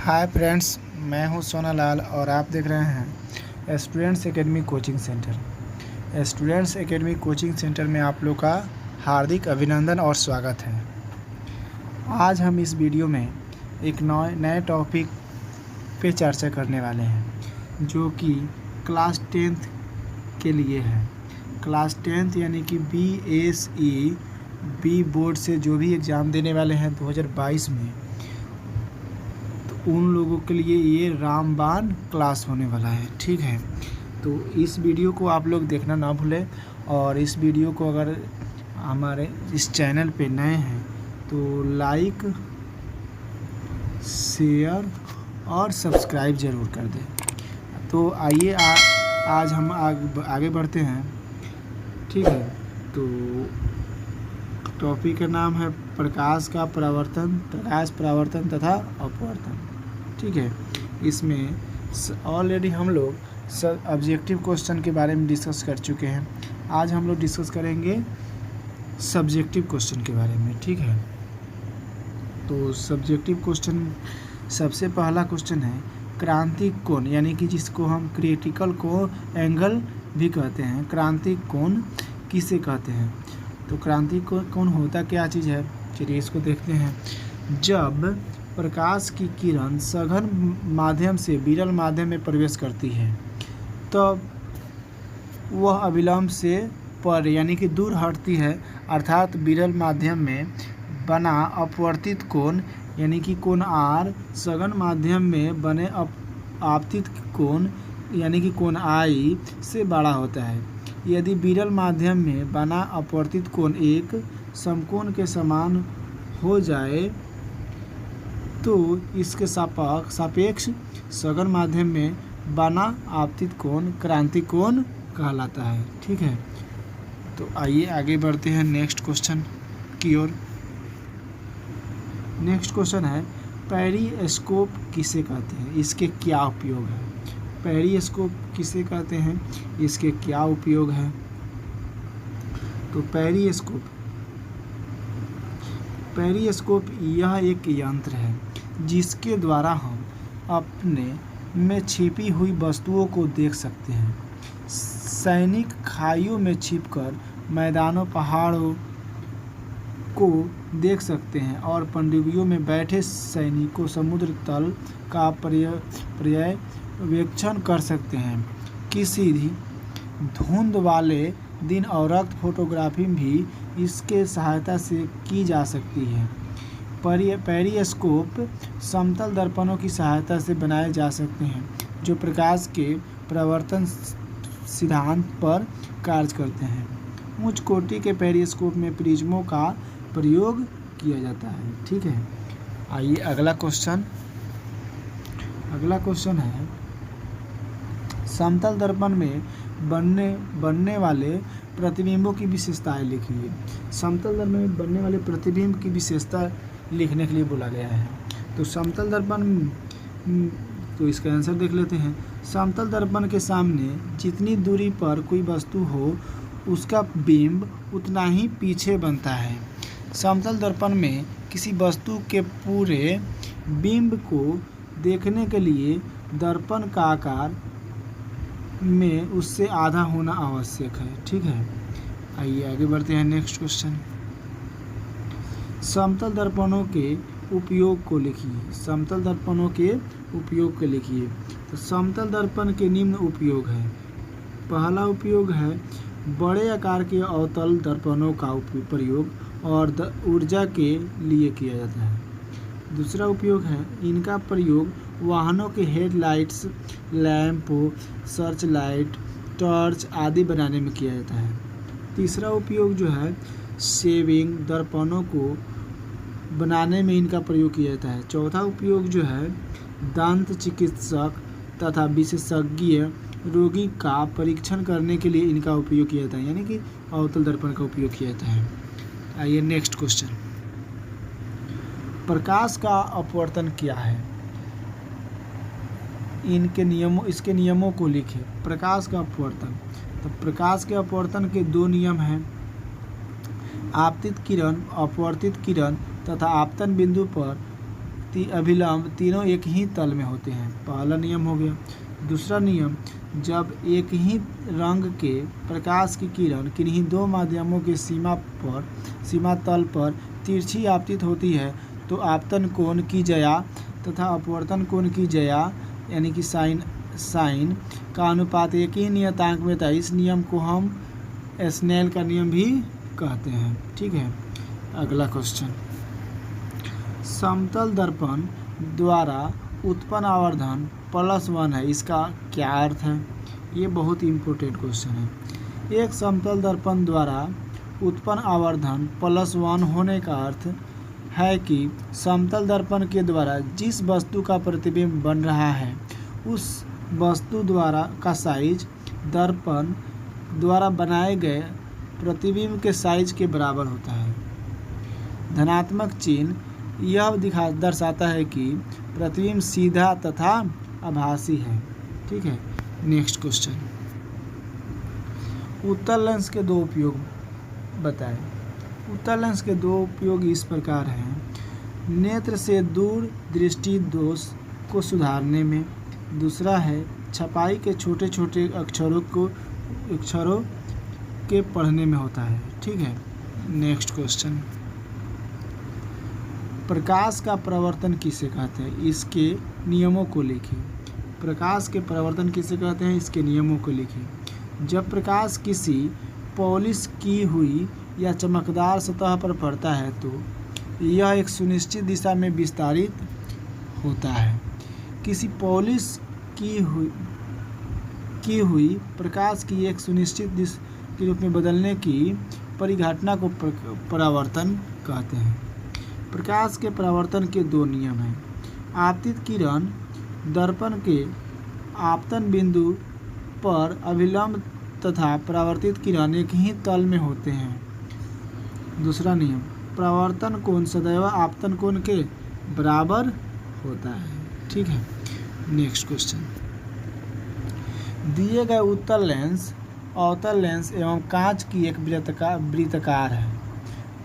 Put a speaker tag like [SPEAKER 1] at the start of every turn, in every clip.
[SPEAKER 1] Hi friends, मैं हूं सोनालाल और आप देख रहे हैं students academy coaching centre. Students academy coaching centre में आप लोग का हार्दिक अभिनंदन और स्वागत है। आज हम इस वीडियो में एक नए टॉपिक पे चर्चा करने वाले हैं जो कि क्लास 10th के लिए है। क्लास 10th यानी कि BSE बोर्ड से जो भी एग्ज़ाम देने वाले हैं 2022 में, उन लोगों के लिए ये रामबाण क्लास होने वाला है। ठीक है, तो इस वीडियो को आप लोग देखना ना भूलें और इस वीडियो को अगर हमारे इस चैनल पे नए हैं तो लाइक, शेयर और सब्सक्राइब ज़रूर कर दें। तो आइए आज हम आगे बढ़ते हैं। ठीक है, तो टॉपिक का नाम है प्रकाश परावर्तन तथा अपवर्तन। ठीक है, इसमें ऑलरेडी हम लोग ऑब्जेक्टिव क्वेश्चन के बारे में डिस्कस कर चुके हैं। आज हम लोग डिस्कस करेंगे सब्जेक्टिव क्वेश्चन के बारे में। ठीक है, तो सब्जेक्टिव क्वेश्चन सबसे पहला क्वेश्चन है क्रांतिक कोण, यानी कि जिसको हम क्रिटिकल एंगल भी कहते हैं। क्रांतिक कोण किसे कहते हैं? तो क्रांतिक कोण होता क्या चीज़ है, चलिए इसको देखते हैं। जब प्रकाश की किरण सघन माध्यम से विरल माध्यम में प्रवेश करती है तब वह अविलंब से पर यानी कि दूर हटती है, अर्थात विरल माध्यम में बना अपवर्तित कोण यानी कि कोण R सघन माध्यम में बने आपतित कोण यानी कि कोण I से बड़ा होता है। यदि विरल माध्यम में बना अपवर्तित कोण एक समकोण के समान हो जाए तो इसके सापेक्ष सघन माध्यम में बना आपतित कोण क्रांतिक कोण कहलाता है। ठीक है, तो आइए आगे बढ़ते हैं नेक्स्ट क्वेश्चन की ओर। नेक्स्ट क्वेश्चन है पेरिस्कोप किसे कहते हैं, इसके क्या उपयोग है? पेरिस्कोप किसे कहते हैं, इसके क्या उपयोग है? तो पेरिस्कोप यह एक यंत्र है जिसके द्वारा हम अपने में छिपी हुई वस्तुओं को देख सकते हैं। सैनिक खाइयों में छिपकर मैदानों पहाड़ों को देख सकते हैं और पनडुब्बियों में बैठे सैनिकों समुद्र तल का पर्यवेक्षण कर सकते हैं। किसी भी धुंध वाले दिन और रक्त फोटोग्राफी भी इसके सहायता से की जा सकती है। पेरिस्कोप समतल दर्पणों की सहायता से बनाए जा सकते हैं जो प्रकाश के परावर्तन सिद्धांत पर कार्य करते हैं। उच्च कोटि के पेरिस्कोप में प्रिज्मों का प्रयोग किया जाता है। ठीक है, आइए अगला क्वेश्चन है समतल दर्पण में बनने वाले प्रतिबिंबों की विशेषताएं लिखिए। समतल दर्पण में बनने वाले प्रतिबिंब की विशेषता लिखने के लिए बोला गया है। तो समतल दर्पण, तो इसका आंसर देख लेते हैं। समतल दर्पण के सामने जितनी दूरी पर कोई वस्तु हो उसका बिंब उतना ही पीछे बनता है। समतल दर्पण में किसी वस्तु के पूरे बिंब को देखने के लिए दर्पण का आकार में उससे आधा होना आवश्यक है। ठीक है, आइए आगे बढ़ते हैं नेक्स्ट क्वेश्चन। समतल दर्पणों के उपयोग को लिखिए। समतल दर्पणों के उपयोग को लिखिए। तो समतल दर्पण के निम्न उपयोग है। पहला उपयोग है बड़े आकार के अवतल दर्पणों का प्रयोग और ऊर्जा के लिए किया जाता है। दूसरा उपयोग है इनका प्रयोग वाहनों के headlights, lamp, search light, torch आदि बनाने में किया जाता है। तीसरा उपयोग जो है शेविंग दर्पणों को बनाने में इनका प्रयोग किया जाता है। चौथा उपयोग जो है दंत चिकित्सक तथा विशेषज्ञ रोगी का परीक्षण करने के लिए इनका उपयोग किया जाता है, यानी कि अवतल दर्पण का उपयोग किया जाता है। आइए नेक्स्ट क्वेश्चन, प्रकाश का अपवर्तन क्या है? इसके नियमों को लिखें। प्रकाश का अपवर्तन, तो प्रकाश के अपवर्तन के दो नियम हैं, आपतित किरण, अपवर्तित किरण तथा आपतन बिंदु पर अभिलंब तीनों एक ही तल में होते हैं। पहला नियम हो गया। दूसरा नियम, जब एक ही रंग के प्रकाश की किरण किन्हीं दो माध्यमों के सीमा तल पर तिरछी आपतित होती है तो आपतन कोण की ज्या तथा अपवर्तन कोण की ज्या यानी कि साइन का अनुपात एक ही नियतांक में था। इस नियम को हम स्नेल का नियम भी कहते हैं। ठीक है, अगला क्वेश्चन, समतल दर्पण द्वारा उत्पन्न आवर्धन +1 है, इसका क्या अर्थ है? ये बहुत इम्पोर्टेंट क्वेश्चन है। एक समतल दर्पण द्वारा उत्पन्न आवर्धन +1 होने का अर्थ है कि समतल दर्पण के द्वारा जिस वस्तु का प्रतिबिंब बन रहा है उस वस्तु द्वारा का साइज दर्पण द्वारा बनाए गए प्रतिबिंब के साइज के बराबर होता है। धनात्मक चिन्ह यह दर्शाता है कि प्रतिबिंब सीधा तथा आभासी है। ठीक है, नेक्स्ट क्वेश्चन, उत्तल लेंस के दो उपयोग बताएं। उत्तल लेंस के दो उपयोग इस प्रकार हैं। नेत्र से दूर दृष्टि दोष को सुधारने में। दूसरा है छपाई के छोटे छोटे अक्षरों के पढ़ने में होता है। ठीक है, नेक्स्ट क्वेश्चन, प्रकाश का परावर्तन किसे कहते हैं? इसके नियमों को लिखिए। प्रकाश के परावर्तन किसे कहते हैं? इसके नियमों को लिखिए। जब प्रकाश किसी पॉलिश की हुई या चमकदार सतह पर पड़ता है तो यह एक सुनिश्चित दिशा में विस्तारित होता है। किसी पॉलिश की हुई प्रकाश की एक सुनिश्चित दिशा के रूप में बदलने की परिघटना को परावर्तन कहते हैं। प्रकाश के परावर्तन के दो नियम हैं। आपतित किरण दर्पण के आपतन बिंदु पर अभिलंब तथा परावर्तित किरण एक ही तल में होते हैं। दूसरा नियम, परावर्तन कोण सदैव आपतन कोण के बराबर होता है। ठीक है, नेक्स्ट क्वेश्चन, दिए गए उत्तल लेंस अवतल लेंस एवं कांच की एक वृत्ताकार है।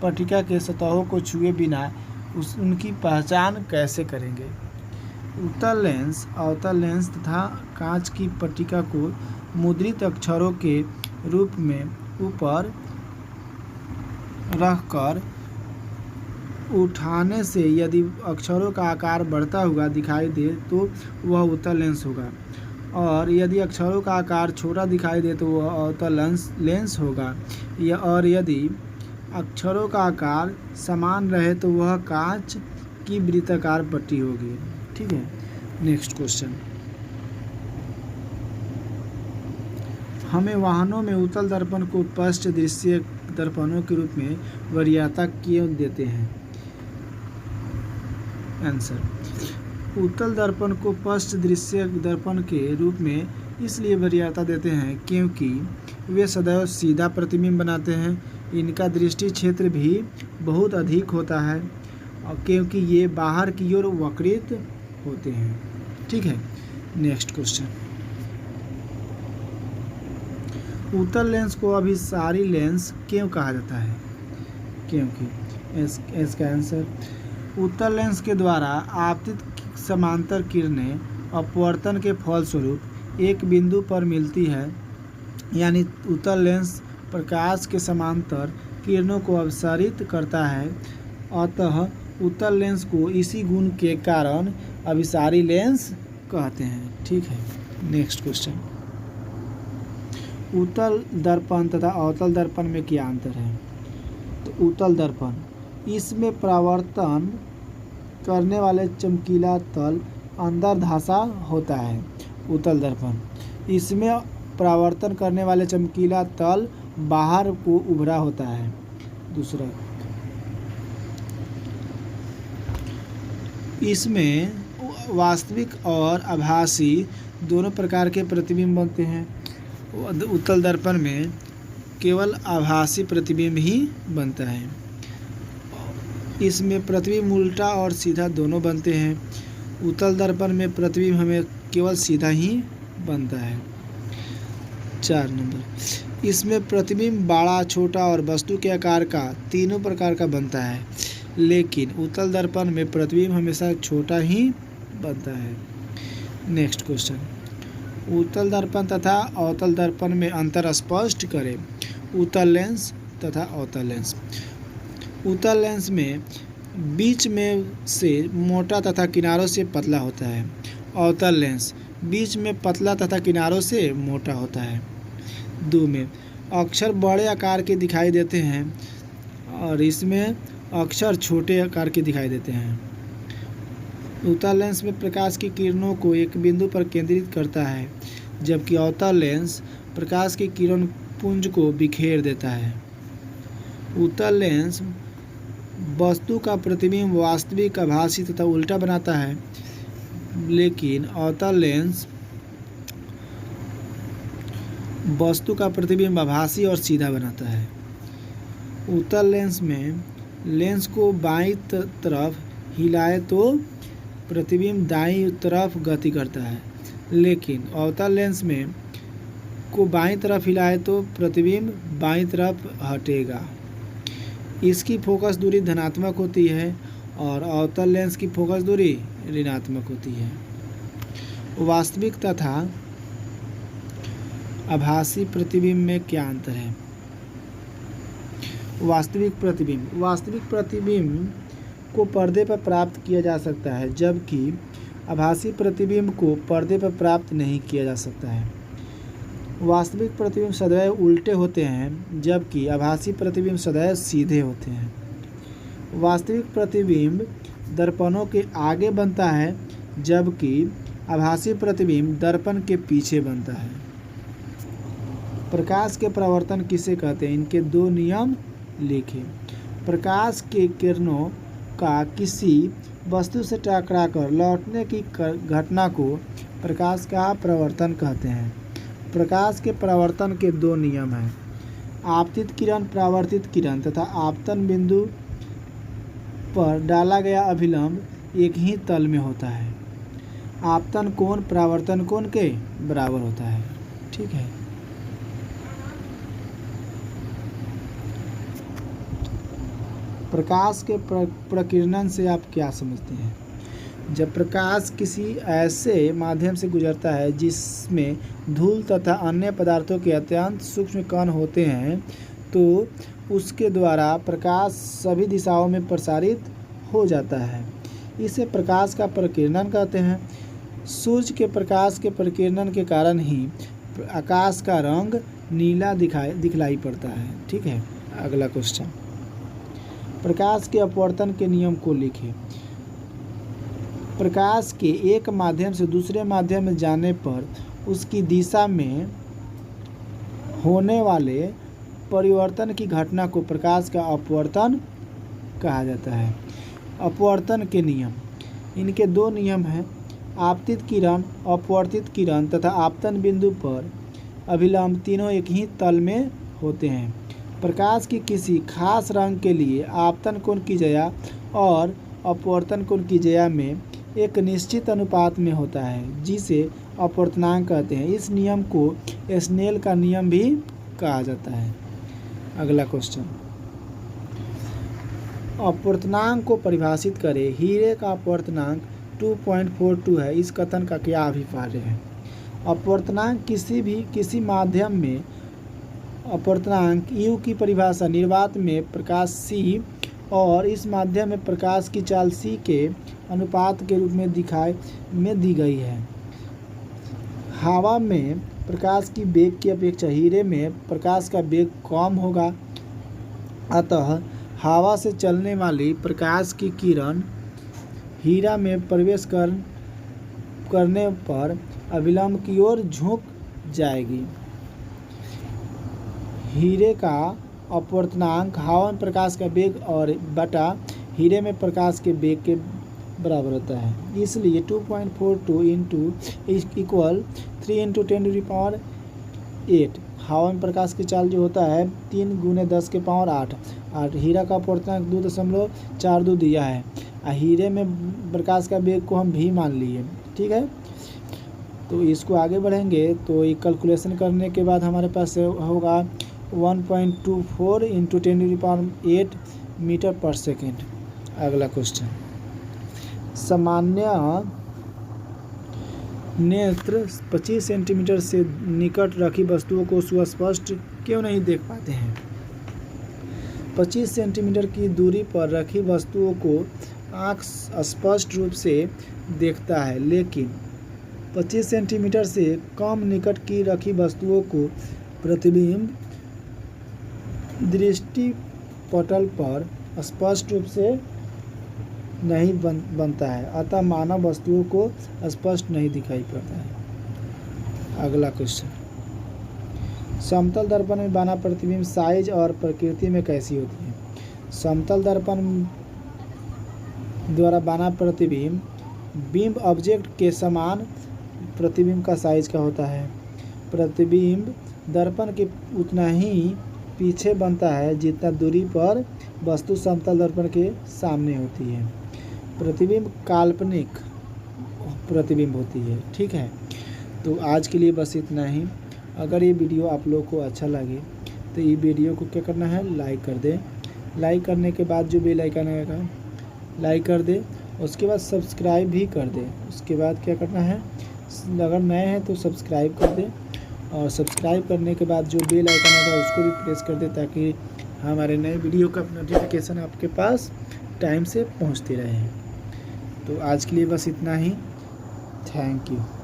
[SPEAKER 1] पट्टिका के सतहों को छुए बिना उनकी पहचान कैसे करेंगे? उत्तल लेंस अवतल लेंस तथा कांच की पट्टिका को मुद्रित अक्षरों के रूप में ऊपर रखकर उठाने से यदि अक्षरों का आकार बढ़ता हुआ दिखाई दे तो वह उत्तल लेंस होगा, और यदि अक्षरों का आकार छोटा दिखाई दे तो वह अवतल लेंस होगा, और यदि अक्षरों का आकार समान रहे तो वह कांच की वृत्ताकार पट्टी होगी। ठीक है, नेक्स्ट क्वेश्चन, हमें वाहनों में उत्तल दर्पण को पृष्ठ दृश्य दर्पणों के रूप में वरीयता क्यों देते हैं? आंसर, उत्तल दर्पण को पृष्ठ दृश्य दर्पण के रूप में इसलिए वरीयता देते हैं क्योंकि वे सदैव सीधा प्रतिबिंब बनाते हैं। इनका दृष्टि क्षेत्र भी बहुत अधिक होता है और क्योंकि ये बाहर की ओर वक्रित होते हैं। ठीक है, नेक्स्ट क्वेश्चन, उत्तल लेंस को अभिसारी लेंस क्यों कहा जाता है? क्योंकि इसका आंसर, उत्तल लेंस के द्वारा आपतित समांतर किरणें अपवर्तन के फलस्वरूप एक बिंदु पर मिलती है, यानी उत्तल लेंस प्रकाश के समांतर किरणों को अपसारित करता है। अतः उत्तल लेंस को इसी गुण के कारण अभिसारी लेंस कहते हैं। ठीक है, नेक्स्ट क्वेश्चन, उत्तल दर्पण तथा अवतल दर्पण में क्या अंतर है? तो उत्तल दर्पण, इसमें परावर्तन करने वाले चमकीला तल अंदर धंसा होता है। उत्तल दर्पण, इसमें परावर्तन करने वाले चमकीला तल बाहर को उभरा होता है। दूसरा, इसमें वास्तविक और आभासी दोनों प्रकार के प्रतिबिंब बनते हैं। उत्तल दर्पण में केवल आभासी प्रतिबिंब ही बनता है। इसमें प्रतिबिंब उल्टा और सीधा दोनों बनते हैं। उत्तल दर्पण में प्रतिबिंब हमें केवल सीधा ही बनता है। 4 नंबर, इसमें प्रतिबिंब बड़ा, छोटा और वस्तु के आकार का तीनों प्रकार का बनता है। लेकिन उत्तल दर्पण में प्रतिबिंब हमेशा छोटा ही बनता है। नेक्स्ट क्वेश्चन, उत्तल दर्पण तथा अवतल दर्पण में अंतर स्पष्ट करें। उत्तल लेंस तथा अवतल लेंस। उत्तल लेंस में बीच में से मोटा तथा किनारों से पतला होता है। अवतल लेंस बीच में पतला तथा किनारों से मोटा होता है। 2 में अक्षर बड़े आकार के दिखाई देते हैं और इसमें अक्षर छोटे आकार के दिखाई देते हैं। उत्तल लेंस में प्रकाश की किरणों को एक बिंदु पर केंद्रित करता है, जबकि अवतल लेंस प्रकाश की किरण पुंज को बिखेर देता है। उत्तल लेंस वस्तु का प्रतिबिंब वास्तविक, आभासी तथा उल्टा बनाता है, लेकिन अवतल लेंस वस्तु का प्रतिबिंब आभासी और सीधा बनाता है। उत्तल लेंस में लेंस को बाईं तरफ हिलाए तो प्रतिबिंब दाईं तरफ गति करता है, लेकिन अवतल लेंस में को बाईं तरफ हिलाए तो प्रतिबिंब बाईं तरफ हटेगा। इसकी फोकस दूरी धनात्मक होती है और अवतल लेंस की फोकस दूरी ऋणात्मक होती है। वास्तविक तथा आभासी प्रतिबिंब में क्या अंतर है? वास्तविक प्रतिबिंब को पर्दे पर प्राप्त किया जा सकता है, जबकि आभासी प्रतिबिंब को पर्दे पर प्राप्त नहीं किया जा सकता है। वास्तविक प्रतिबिंब सदैव उल्टे होते हैं, जबकि आभासी प्रतिबिंब सदैव सीधे होते हैं। वास्तविक प्रतिबिंब दर्पणों के आगे बनता है, जबकि आभासी प्रतिबिंब दर्पण के पीछे बनता है। प्रकाश के परावर्तन किसे कहते हैं? इनके 2 नियम लिखें। प्रकाश के किरणों का किसी वस्तु से टकराकर लौटने की घटना को प्रकाश का परावर्तन कहते हैं। प्रकाश के परावर्तन के 2 नियम हैं। आपतित किरण, परावर्तित किरण तथा आपतन बिंदु पर डाला गया अभिलंब एक ही तल में होता है। आपतन कोण परावर्तन कोण के बराबर होता है। ठीक है। प्रकाश के प्रकीर्णन से आप क्या समझते हैं? जब प्रकाश किसी ऐसे माध्यम से गुजरता है जिसमें धूल तथा अन्य पदार्थों के अत्यंत सूक्ष्म कण होते हैं, तो उसके द्वारा प्रकाश सभी दिशाओं में प्रसारित हो जाता है। इसे प्रकाश का प्रकीर्णन कहते हैं। सूर्य के प्रकाश के प्रकीर्णन के कारण ही आकाश का रंग नीला दिखलाई पड़ता है। ठीक है। अगला क्वेश्चन, प्रकाश के अपवर्तन के नियम को लिखें। प्रकाश के एक माध्यम से दूसरे माध्यम में जाने पर उसकी दिशा में होने वाले परिवर्तन की घटना को प्रकाश का अपवर्तन कहा जाता है। अपवर्तन के नियम, इनके 2 नियम हैं। आपतित किरण, अपवर्तित किरण तथा आपतन बिंदु पर अभिलंब तीनों एक ही तल में होते हैं। प्रकाश की किसी खास रंग के लिए आपतन कोण की जया और अपवर्तन कोण की जया में एक निश्चित अनुपात में होता है, जिसे अपवर्तनांक कहते हैं। इस नियम को स्नेल का नियम भी कहा जाता है। अगला क्वेश्चन, अपवर्तनांक को परिभाषित करें। हीरे का अपवर्तनांक 2.42 है। इस कथन का क्या अभिप्राय है? अपवर्तनांक किसी माध्यम में अपवर्तनांक U की परिभाषा निर्वात में प्रकाश C और इस माध्यम में प्रकाश की चाल C के अनुपात के रूप में दी गई है। हवा में प्रकाश की वेग की अपेक्षा हीरे में प्रकाश का वेग कम होगा, अतः हवा से चलने वाली प्रकाश की किरण हीरा में प्रवेश करने पर अभिलंब की ओर झुक जाएगी। हीरे का अपवर्तनांक हवा में प्रकाश का वेग और बटा हीरे में प्रकाश के वेग के बराबर होता है। इसलिए 2.42 इंटू इक्वल 3 इंटू 10⁸ हवा में प्रकाश की चाल जो होता है 3 × 10⁸ और हीरा का अपवर्तनांक 2.42 दिया है। हीरे में प्रकाश का वेग को हम भी मान लिए। ठीक है। तो इसको आगे बढ़ेंगे तो ये कैलकुलेशन करने के बाद हमारे पास होगा 1.24 इंटू 10⁸ मीटर पर सेकेंड। अगला क्वेश्चन, सामान्य नेत्र 25 सेंटीमीटर से निकट रखी वस्तुओं को सुस्पष्ट क्यों नहीं देख पाते हैं? 25 सेंटीमीटर की दूरी पर रखी वस्तुओं को आँख स्पष्ट रूप से देखता है, लेकिन 25 सेंटीमीटर से कम निकट की रखी वस्तुओं को प्रतिबिंब दृष्टिपटल पर स्पष्ट रूप से नहीं बनता है, अतः मानव वस्तुओं को स्पष्ट नहीं दिखाई पड़ता है। अगला क्वेश्चन, समतल दर्पण में बना प्रतिबिंब साइज और प्रकृति में कैसी होती है? समतल दर्पण द्वारा बना प्रतिबिंब बिंब ऑब्जेक्ट के समान प्रतिबिंब का साइज का होता है। प्रतिबिंब दर्पण के उतना ही पीछे बनता है जितना दूरी पर वस्तु समतल दर्पण के सामने होती है। प्रतिबिंब काल्पनिक प्रतिबिंब होती है। ठीक है, तो आज के लिए बस इतना ही। अगर ये वीडियो आप लोग को अच्छा लगे तो ये वीडियो को क्या करना है, लाइक कर दे। लाइक करने के बाद जो बेल आइकन आएगा लाइक कर दे, उसके बाद सब्सक्राइब भी कर दे। उसके बाद क्या करना है, अगर नए हैं तो सब्सक्राइब कर दे, और सब्सक्राइब करने के बाद जो बेल आइकन आएगा उसको भी प्रेस कर दे, ताकि हमारे नए वीडियो का नोटिफिकेशन आपके पास टाइम से पहुंचती रहे। तो आज के लिए बस इतना ही। Thank you.